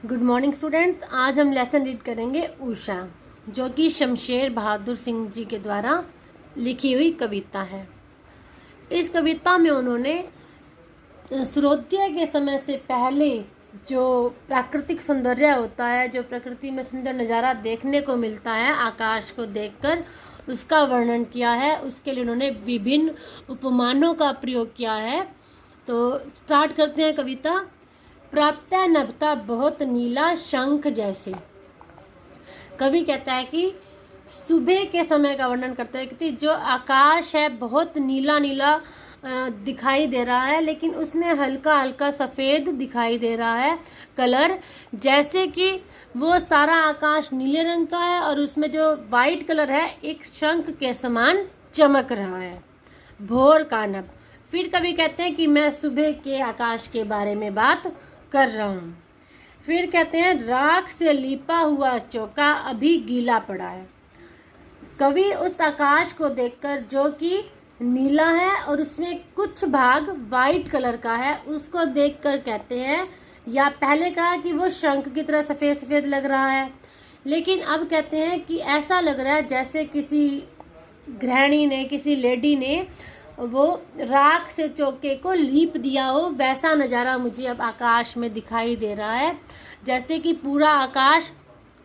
Good morning student. आज हम lesson read करेंगे उषा, जो कि शमशेर बहादुर सिंह जी के द्वारा लिखी हुई कविता है। इस कविता में उन्होंने सूर्योदय के समय से पहले जो प्राकृतिक सौंदर्य होता है, जो प्रकृति में सुंदर नज़ारा देखने को मिलता है आकाश को देखकर, उसका वर्णन किया है। उसके लिए उन्होंने विभिन्न उपमानों का प्रयोग किया है। तो स्टार्ट करते हैं कविता। प्रातः नभता बहुत नीला शंख जैसे। कवि कहता है कि सुबह के समय का वर्णन करते हैं कि जो आकाश है बहुत नीला नीला दिखाई दे रहा है, लेकिन उसमें हल्का हल्का सफ़ेद दिखाई दे रहा है कलर, जैसे कि वो सारा आकाश नीले रंग का है और उसमें जो वाइट कलर है एक शंख के समान चमक रहा है। भोर का नभ। फिर कवि कहते हैं कि मैं सुबह के आकाश के बारे में बात कर रहा हूँ। फिर कहते हैं राख से लिपा हुआ चौका अभी गीला पड़ा है। कवि उस आकाश को देखकर, जो कि नीला है और उसमें कुछ भाग वाइट कलर का है, उसको देखकर कहते हैं, या पहले कहा कि वो शंख की तरह सफ़ेद सफ़ेद लग रहा है, लेकिन अब कहते हैं कि ऐसा लग रहा है जैसे किसी गृहिणी ने, किसी लेडी ने वो राख से चौके को लीप दिया हो, वैसा नज़ारा मुझे अब आकाश में दिखाई दे रहा है। जैसे कि पूरा आकाश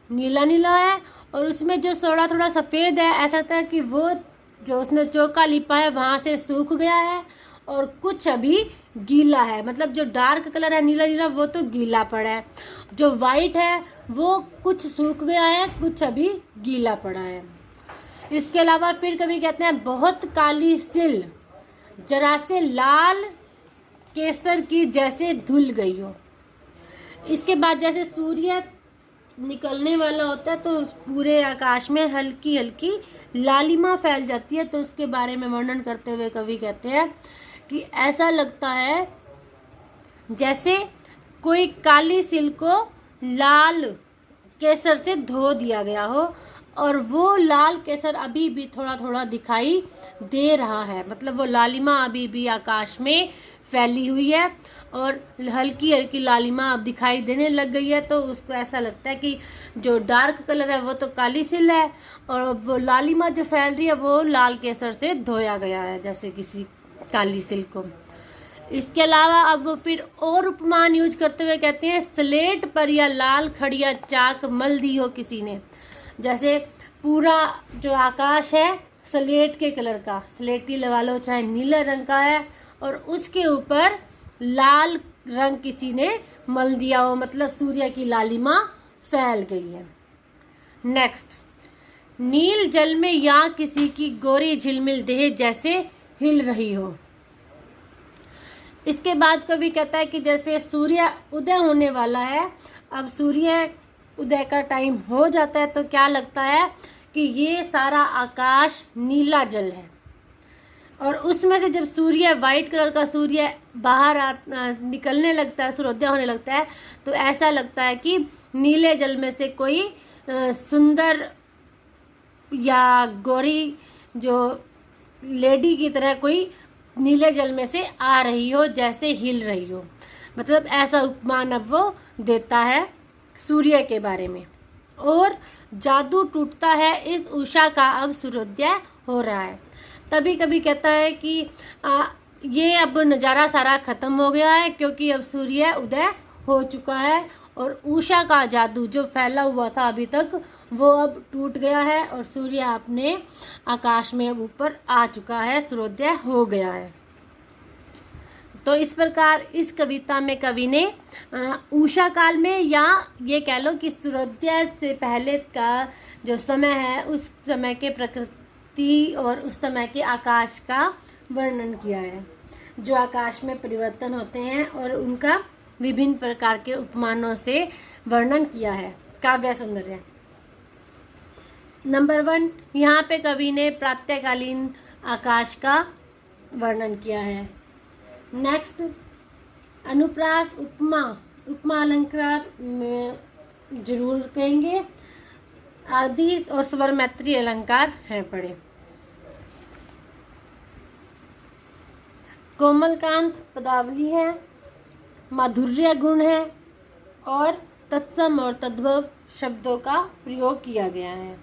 नीला नीला है और उसमें जो थोड़ा थोड़ा सफ़ेद है, ऐसा लगता है कि वो जो उसने चौका लिपा है वहाँ से सूख गया है और कुछ अभी गीला है। मतलब जो डार्क कलर है नीला नीला, वो तो गीला पड़ा है। जो वाइट है वो कुछ सूख गया है, कुछ अभी गीला पड़ा है। इसके अलावा फिर कभी कहते हैं बहुत काली सिल जरा से लाल केसर की जैसे धुल गई हो। इसके बाद जैसे सूर्य निकलने वाला होता है तो पूरे आकाश में हल्की हल्की लालिमा फैल जाती है। तो उसके बारे में वर्णन करते हुए कवि कहते हैं कि ऐसा लगता है जैसे कोई काली सिल को लाल केसर से धो दिया गया हो और वो लाल केसर अभी भी थोड़ा थोड़ा दिखाई दे रहा है। मतलब वो लालिमा अभी भी आकाश में फैली हुई है और हल्की हल्की लालिमा अब दिखाई देने लग गई है। तो उसको ऐसा लगता है कि जो डार्क कलर है वो तो काली सिल है और वो लालिमा जो फैल रही है वो लाल केसर से धोया गया है, जैसे किसी काली सिल को। इसके अलावा अब वो फिर और उपमान यूज करते हुए कहते हैं स्लेट पर या लाल खड़िया चाक मल दी हो किसी ने। जैसे पूरा जो आकाश है स्लेट के कलर का, स्लेटी लगा लो चाहे नीले रंग का है, और उसके ऊपर लाल रंग किसी ने मल दिया हो, मतलब सूर्य की लालिमा फैल गई है। नेक्स्ट, नील जल में या किसी की गोरी झिलमिल देह जैसे हिल रही हो। इसके बाद कवि कहता है कि जैसे सूर्य उदय होने वाला है, अब सूर्य उदय का टाइम हो जाता है तो क्या लगता है कि ये सारा आकाश नीला जल है और उसमें से जब सूर्य वाइट कलर का सूर्य बाहर निकलने लगता है, सूर्योदय होने लगता है, तो ऐसा लगता है कि नीले जल में से कोई सुंदर या गोरी जो लेडी की तरह कोई नीले जल में से आ रही हो, जैसे हिल रही हो। मतलब ऐसा उपमान अब वो देता है सूर्य के बारे में। और जादू टूटता है इस उषा का अब सूर्योदय हो रहा है। तभी कभी कहता है कि ये अब नज़ारा सारा ख़त्म हो गया है क्योंकि अब सूर्य उदय हो चुका है और उषा का जादू जो फैला हुआ था अभी तक वो अब टूट गया है और सूर्य अपने आकाश में अब ऊपर आ चुका है, सूर्योदय हो गया है। तो इस प्रकार इस कविता में कवि ने उषा काल में, या ये कह लो कि सूर्योदय से पहले का जो समय है उस समय के प्रकृति और उस समय के आकाश का वर्णन किया है, जो आकाश में परिवर्तन होते हैं और उनका विभिन्न प्रकार के उपमानों से वर्णन किया है। काव्य सौंदर्य नंबर 1, यहाँ पे कवि ने प्रातःकालीन आकाश का वर्णन किया है। नेक्स्ट, अनुप्रास उपमा, उपमा अलंकार में जरूर कहेंगे, आदि और स्वर मैत्री अलंकार हैं पढ़े। कोमलकांत पदावली है, माधुर्य गुण है और तत्सम और तद्भव शब्दों का प्रयोग किया गया है।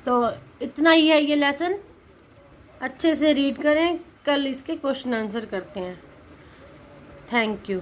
तो इतना ही है ये लेसन, अच्छे से रीड करें, कल इसके क्वेश्चन आंसर करते हैं। Thank you.